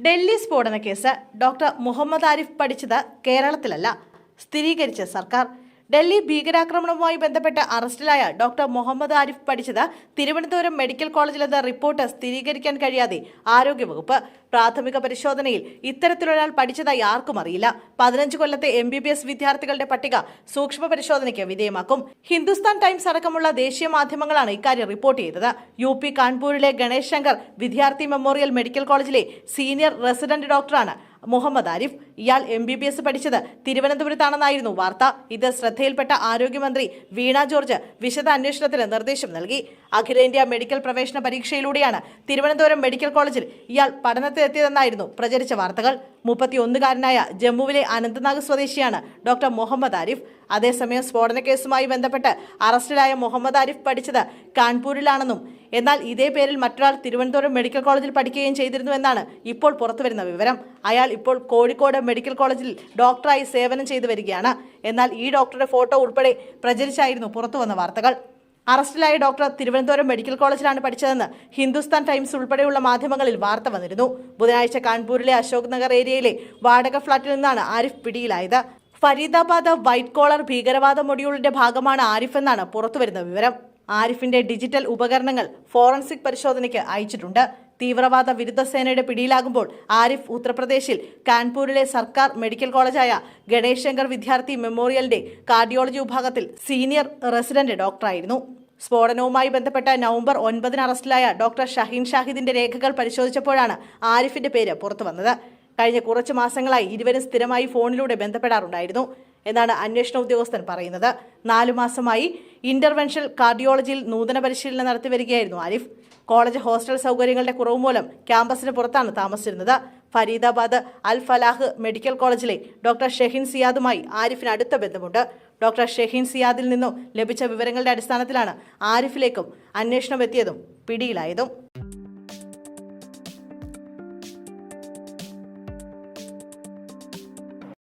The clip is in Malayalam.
ഡൽഹി സ്ഫോടന കേസ് ഡോക്ടർ മുഹമ്മദ് ആരിഫ് പഠിച്ചത് കേരളത്തിലല്ല, സ്ഥിരീകരിച്ച സർക്കാർ. ഡൽഹി ഭീകരാക്രമണവുമായി ബന്ധപ്പെട്ട് അറസ്റ്റിലായ ഡോക്ടർ മുഹമ്മദ് ആരിഫ് പഠിച്ചത് തിരുവനന്തപുരം മെഡിക്കൽ കോളേജിലെന്ന റിപ്പോർട്ട് സ്ഥിരീകരിക്കാൻ കഴിയാതെ ആരോഗ്യവകുപ്പ്. പ്രാഥമിക പരിശോധനയിൽ ഇത്തരത്തിലൊരാൾ പഠിച്ചതായി ആർക്കും അറിയില്ല. 15 കൊല്ലത്തെ MBBS വിദ്യാർത്ഥികളുടെ പട്ടിക സൂക്ഷ്മ പരിശോധനയ്ക്ക് വിധേയമാക്കും. ഹിന്ദുസ്ഥാൻ ടൈംസ് അടക്കമുള്ള ദേശീയ മാധ്യമങ്ങളാണ് ഇക്കാര്യം റിപ്പോർട്ട് ചെയ്തത്. UP കാൺപൂരിലെ ഗണേഷ് ശങ്കർ വിദ്യാർത്ഥി മെമ്മോറിയൽ മെഡിക്കൽ കോളേജിലെ സീനിയർ റെസിഡന്റ് ഡോക്ടറാണ് മുഹമ്മദ് ആരിഫ്. ഇയാൾ MBBS പഠിച്ചത് തിരുവനന്തപുരത്താണെന്നായിരുന്നു വാർത്ത. ഇത് ശ്രദ്ധയിൽപ്പെട്ട ആരോഗ്യമന്ത്രി വീണ ജോർജ് വിശദ അന്വേഷണത്തിന് നിർദ്ദേശം നൽകി. അഖിലേന്ത്യാ മെഡിക്കൽ പ്രവേശന പരീക്ഷയിലൂടെയാണ് തിരുവനന്തപുരം മെഡിക്കൽ കോളേജിൽ ഇയാൾ പഠനത്തിലെത്തിയതെന്നായിരുന്നു പ്രചരിച്ച വാർത്തകൾ. 31കാരനായ ജമ്മുവിലെ അനന്ത്നാഗ് സ്വദേശിയാണ് ഡോക്ടർ മുഹമ്മദ് ആരിഫ്. അതേസമയം സ്ഫോടന കേസുമായി ബന്ധപ്പെട്ട് അറസ്റ്റിലായ മുഹമ്മദ് ആരിഫ് പഠിച്ചത് കാൺപൂരിലാണെന്നും എന്നാൽ ഇതേ പേരിൽ മറ്റൊരാൾ തിരുവനന്തപുരം മെഡിക്കൽ കോളേജിൽ പഠിക്കുകയും ചെയ്തിരുന്നുവെന്നാണ് ഇപ്പോൾ പുറത്തുവരുന്ന വിവരം. അയാൾ ഇപ്പോൾ കോഴിക്കോട് മെഡിക്കൽ കോളേജിൽ ഡോക്ടറായി സേവനം ചെയ്തു വരികയാണ്. എന്നാൽ ഈ ഡോക്ടറുടെ ഫോട്ടോ ഉൾപ്പെടെ പ്രചരിച്ചായിരുന്നു പുറത്തുവന്ന വാർത്തകൾ. അറസ്റ്റിലായ ഡോക്ടർ തിരുവനന്തപുരം മെഡിക്കൽ കോളേജിലാണ് പഠിച്ചതെന്ന് ഹിന്ദുസ്ഥാൻ ടൈംസ് ഉൾപ്പെടെയുള്ള മാധ്യമങ്ങളിൽ വാർത്ത വന്നിരുന്നു. ബുധനാഴ്ച കാൺപൂരിലെ അശോക് നഗർ ഏരിയയിലെ വാടക ഫ്ളാറ്റിൽ നിന്നാണ് ആരിഫ് പിടിയിലായത്. ഫരീദാബാദ് വൈറ്റ് കോളർ ഭീകരവാദ മൊഡ്യൂളിന്റെ ഭാഗമാണ് ആരിഫ് എന്നാണ് പുറത്തുവരുന്ന വിവരം. ആരിഫിന്റെ ഡിജിറ്റൽ ഉപകരണങ്ങൾ ഫോറൻസിക് പരിശോധനയ്ക്ക് അയച്ചിട്ടുണ്ട്. തീവ്രവാദ വിരുദ്ധ സേനയുടെ പിടിയിലാകുമ്പോൾ ആരിഫ് ഉത്തർപ്രദേശിൽ കാൺപൂരിലെ സർക്കാർ മെഡിക്കൽ കോളേജായ ഗണേഷ് ശങ്കർ വിദ്യാർത്ഥി മെമ്മോറിയലിന്റെ കാർഡിയോളജി വിഭാഗത്തിൽ സീനിയർ റെസിഡന്റ് ഡോക്ടറായിരുന്നു. സ്ഫോടനവുമായി ബന്ധപ്പെട്ട നവംബർ 9 അറസ്റ്റിലായ ഡോക്ടർ ഷഹീൻ ഷാഹിദിന്റെ രേഖകൾ പരിശോധിച്ചപ്പോഴാണ് ആരിഫിന്റെ പേര് പുറത്തുവന്നത്. കഴിഞ്ഞ കുറച്ചു മാസങ്ങളായി ഇരുവരും സ്ഥിരമായി ഫോണിലൂടെ ബന്ധപ്പെടാറുണ്ടായിരുന്നു എന്നാണ് അന്വേഷണ ഉദ്യോഗസ്ഥൻ പറയുന്നത്. 4 മാസമായി ഇന്റർവെൻഷൽ കാർഡിയോളജിയിൽ നൂതന പരിശീലനം നടത്തി വരികയായിരുന്നു ആരിഫ്. കോളേജ് ഹോസ്റ്റൽ സൗകര്യങ്ങളുടെ കുറവ് മൂലം ക്യാമ്പസിന് പുറത്താണ് താമസിച്ചിരുന്നത്. ഫരീദാബാദ് അൽ ഫലാഹ് മെഡിക്കൽ കോളേജിലെ ഡോക്ടർ ഷഹീൻ സിയാദുമായി ആരിഫിന് അടുത്ത ബന്ധമുണ്ട്. ഡോക്ടർ ഷഹീൻ സിയാദിൽ നിന്നും ലഭിച്ച വിവരങ്ങളുടെ അടിസ്ഥാനത്തിലാണ് ആരിഫിലേക്കും അന്വേഷണം എത്തിയതും പിടിയിലായതും.